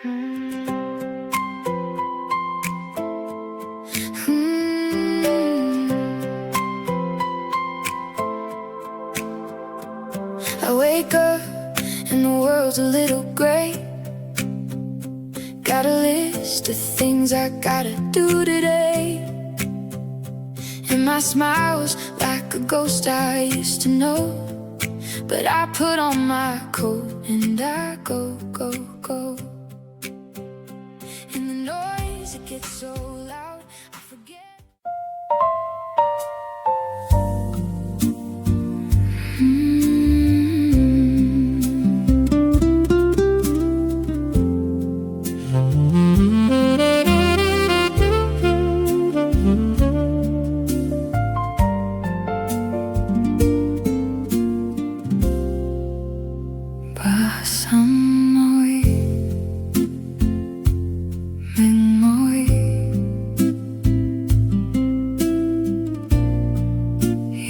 I wake up and the world's a little gray. Got a list of things I gotta do today, and my smile's like a ghost I used to know. But I put on my coat and I go, go, go. And the noise, it gets so loud, I forget.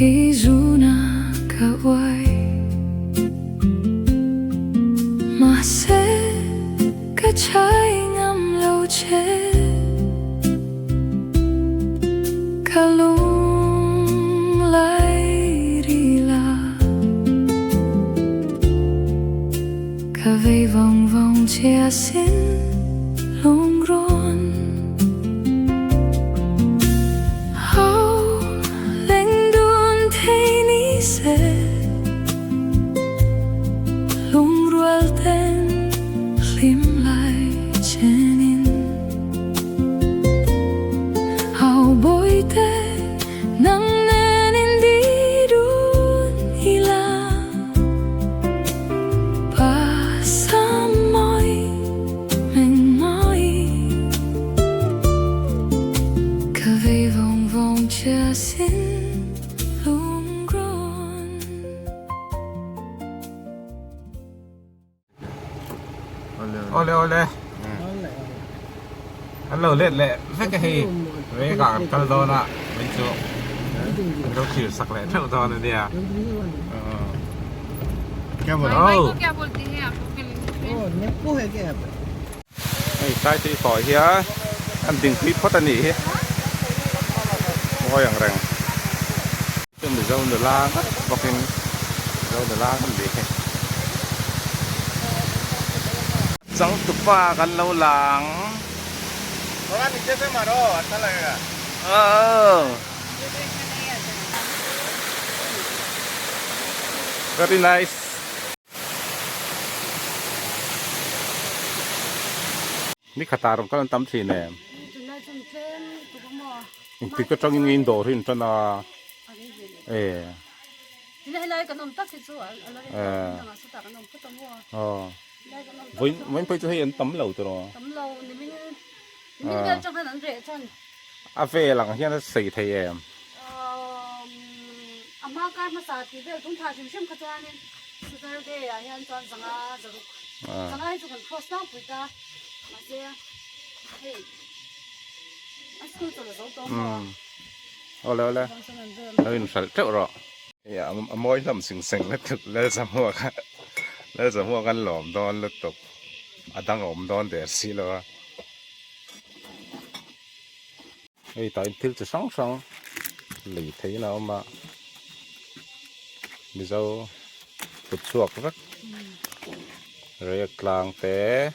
Izuna kawai Mase kachai ngam lo che Kalung lai rila Kavei vong vong chia sin lung ron lung rual ten lim lai chenin how boy te nang nen in di dun ila pa samoy meng moi kavei vong vong chia sin Ole ole. Hello lết lệ. Phép cái gì? Với cả căn đô nè. Mình chú. Mình đâu chịu sặc lệ theo đô này đi à. Kêu một đâu. Này sai thì khỏi hia. Anh đừng clip phát anh nhỉ. Ngồiอย่างrằng. Chúng mình dâu đờ la. Bọc hình. Dâu đờ la không biết. Sang tupa kan lâu lang. Orang ni cakap mana? Asal lah. Very nice. Ni kata ram kan tam sih ni. Ini kita cakap ingin dorin cina. Oh. Vẫn phải cho hay ăn tấm lẩu từ đó. Tấm lẩu thì mình biết trong hai lần rẻ chân. À về là hiện tại sấy thấy em. Amma cái mà sao thì bây chúng ta chỉ xem cái này. Sự thật đấy à hiện tại rằng à rồi. Rằng ai chụp hình post nào vậy ta? Mà thế. Hey. Anh cứ cho nó tốt mà. Ole ole. Nơi nó sạch trâu rồi. Ya, môi làm xinh xinh lên thực lên sao mua cái. Lên sao mua cái lỏm đòn lên tục. Đang ổm đòn để xí lo. Ấy tại thiếu chỉ sáng sáng. Lì thấy nào mà. Bây giờ tụt chuột rất. Reiek Tlangah té.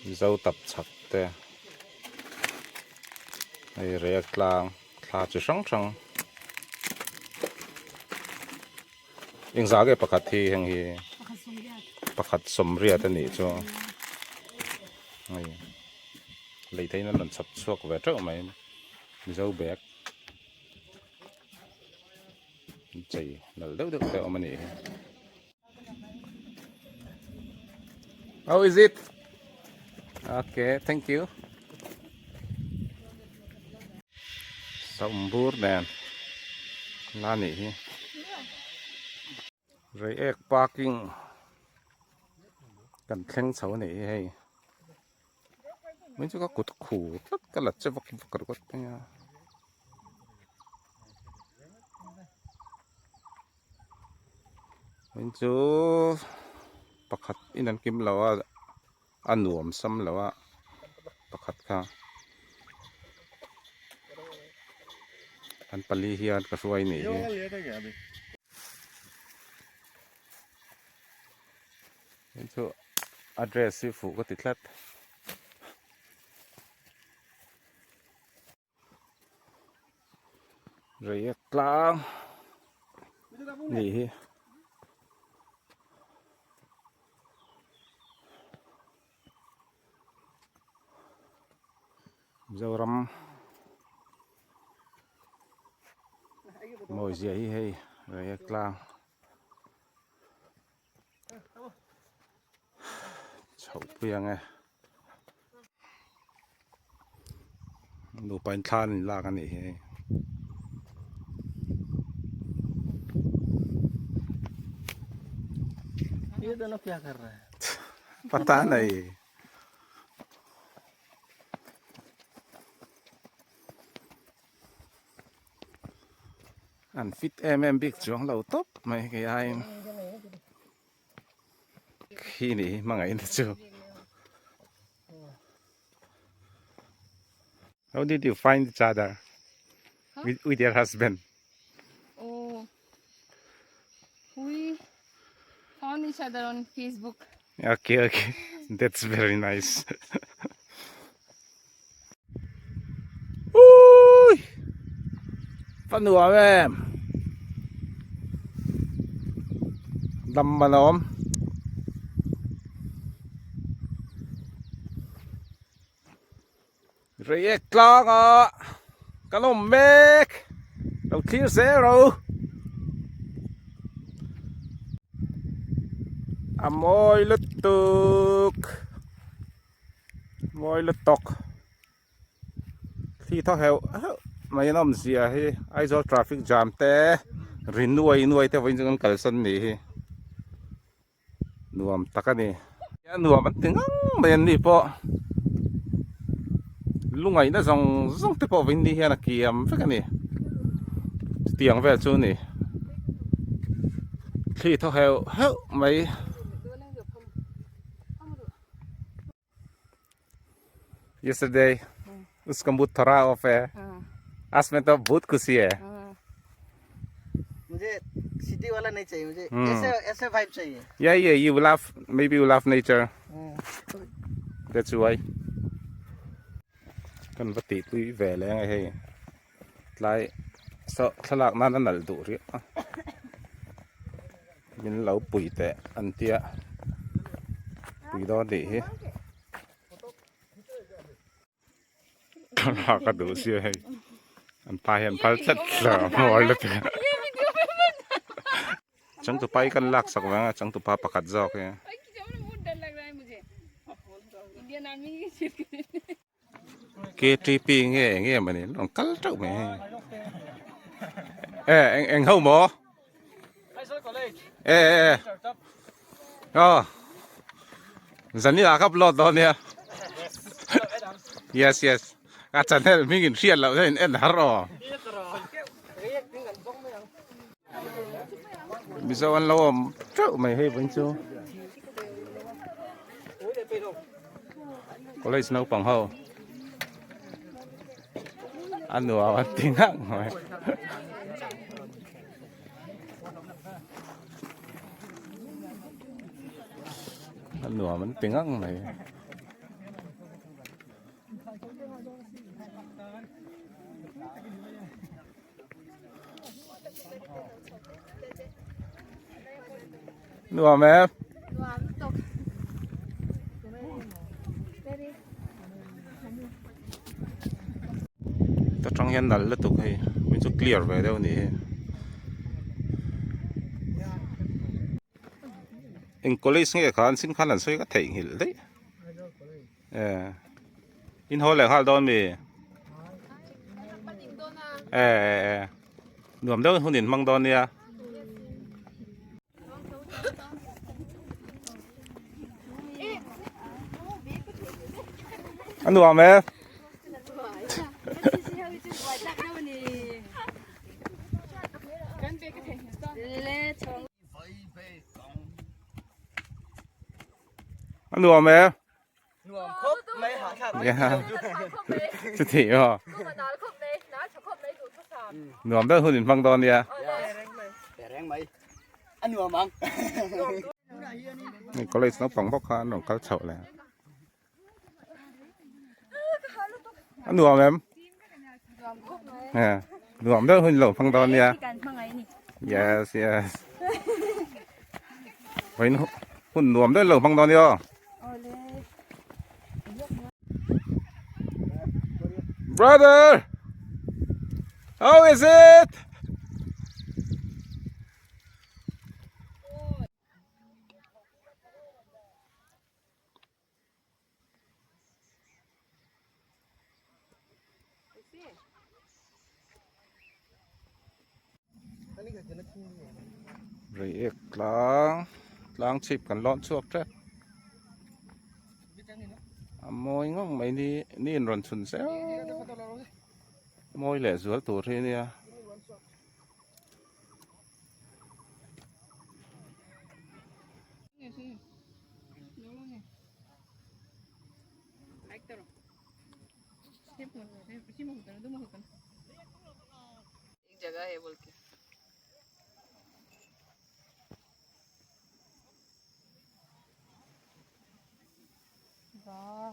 Bây giờ tập chặt té. Ấy Reiek Tlangah chỉ sáng sáng. Yung zage pakat hi hang hi pakat somria ta ni cho ai lấy thấy nó lần sập suộc về trước mày dâu bẹt chỉ là lâu được tao mà nè. How is it? Okay, thank you. Sambur dan nani. Reiek parking cần khen xấu này hay mình chỉ có cột khủ tất cả là chơi vật vật nha mình chú bạc hạt in kim lẩu อันหนวมซ้ำแล้วว่าประคัดค่ะอันปลีเฮียนกระช่วยหนี Yo le da ya bi. เห็นชัวaddress สิฟูก็ติดลัดเรียกกลางนี่Mizoram mồi dễ hay Reiek Tlangah chậu piang nghe đủ bánh than là cái này ये दोनों क्या कर रहा है? पता नहीं anh fit em biết xuống lầu top mấy cái ai khi này mà ngày nữa chưa How did you find each other with your husband? Oh, we found each other on Facebook. Okay, that's very nice. Ui, phân nửa em, đầm mà nóm. Reiek Tlangah, cái lồng mếch, đầu chia sẻ rồi. Môi lứt tục, môi lứt tóc. Khi thao heo, mấy năm gì à? Ai do traffic jam te, nuôi te vẫn còn cẩn thận nè. Nuông tắc nè, nuông bắt tiếng mấy anh đi po. Lúc ngày nó rong te po vẫn đi hè là kiềm phải cái nè. Tiếng về chỗ nè. Khi thao heo, mấy Yesterday, उसका mood थोड़ा of है। आज में तो बहुत खुशी है। मुझे सिटी वाला नहीं चाहिए, मुझे ऐसे वाइब चाहिए. Yeah, you love, maybe you love nature. That's why. Kan vật tỷ tùy về lại ngay hay. Lại sợ thằng lạc nan nở đủ riết. Mình lâu bụi tệ ăn tia. Bụi đó để là cái đồ gì hay anh phải hiện phải chất là mồi luôn chẳng tụi bay cần lạc sắc vàng chẳng tụi bay pakat dọc kìa cái TP nghe mà này nó cắt trâu mày anh hậu mỏ dẫn đi là cấp lót đó nè yes acan hel mingin sial lau en haro bisa wan lawam trâu mày hay bánh chu có lấy snow bằng hậu ăn nửa ăn tiếng hạng rồi ăn nửa vẫn tiếng hạng này Nuông em. Ta trong hiện nãy là tụi hay mình sẽ clear về đâu nè. In college nghe khán xin khán là soi cái thể hiện đấy. In hồi lại hal đón mì. Nuông đâu hôm đến mang đón nè. Anh nuông em. Anh nuông em. Yeah. Chứ thì mà. Nuông đó hơn phăng đòn nha. Anh nuông măng. Có lấy nó phẳng bóc khá nó cá chậu này. Anh nuông em. Nuông đó hơn lẩu phăng đòn nha. Yes, yes. Vậy nó hơn nuông đó lẩu phăng đòn nha. Brother, how is it? Reiek Tlangah chip kan lon chuak trek. Môi ngong mấy ni ron chun se. Môi lẻ zual tur thế nia. एक जगह है बोल के वाह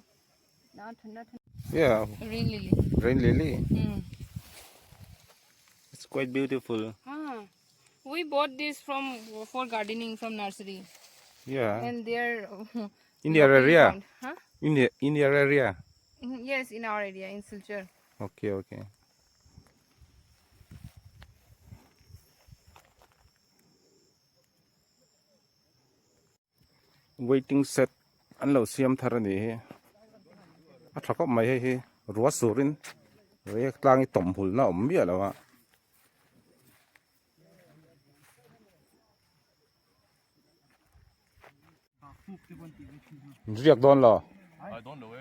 ना ठंडा ठंडा Yeah, rain lily rain lily. It's quite beautiful. we bought this from for gardening from nursery Yeah. and they're In your area. found. Huh? In your area. Yes, in our area in Silchar. Okay, okay. Waiting set. Anh lâu xem thà này. À chắc có mấy hay rùa sườn. Rồi đang cái tôm hùl nó ẩm bia rồi ạ. Riek đón lo. I don't know.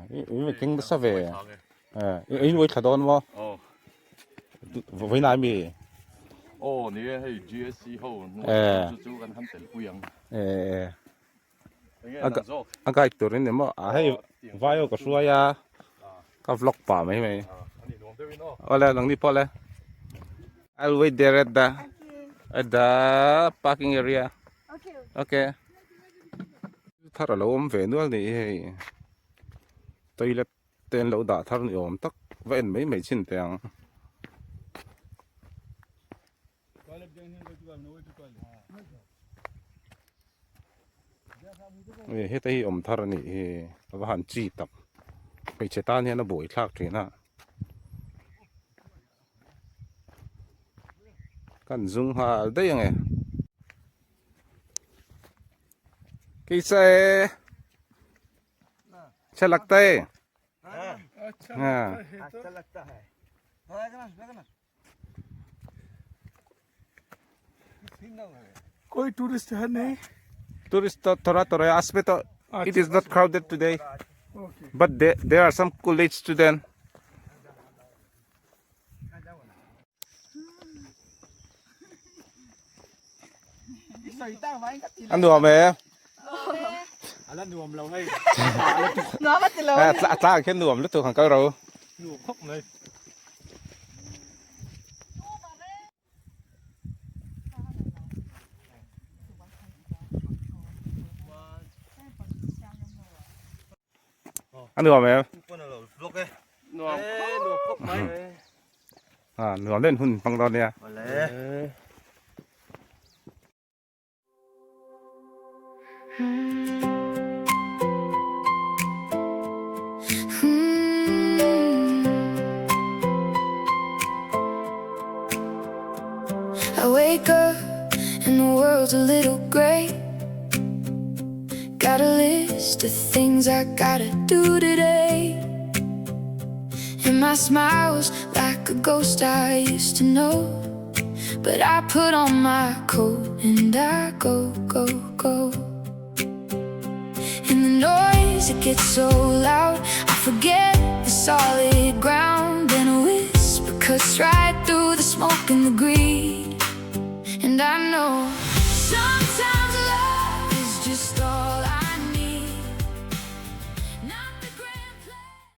Ý kinh nó sao về. Ý với thà đón mà. Với nãy mi. Oh,你係 GSC 好，做緊肯定不一樣。Ang kahit to rin mo. Ay, vayo ko suya. Ka vlog pa may. Wala lang ni pala. I'll wait there at the parking area. Okay. Thar lo om ve nual ni. Toilet ten lo da thar ni om tak ven mấy chin tang. Hết tay om thar ni và han chi tập. Bây chế ta nó bồi thác thế nào. Cần dùng hà đây nghe. Cái xe अच्छा लगता है हाँ अच्छा लगता है कोई tourist है नहीं tourist थोड़ा आस में तो it is not crowded today but there are some college students anh đùa mẹ anh nuông lâu ngay Nó bắt từ lâu. ta cái nuông lúc tôi hàng câu rồi nuông khóc này anh đùa mẹ nuông khóc mấy nuông lên hun bằng đòn nè I wake up and the world's a little gray. Got a list of things I gotta do today, and my smile's like a ghost I used to know. But I put on my coat and I go, go, go. And the noise, it gets so loud, I forget the solid ground, and a whisper cuts right through the smoke and the greed. And I know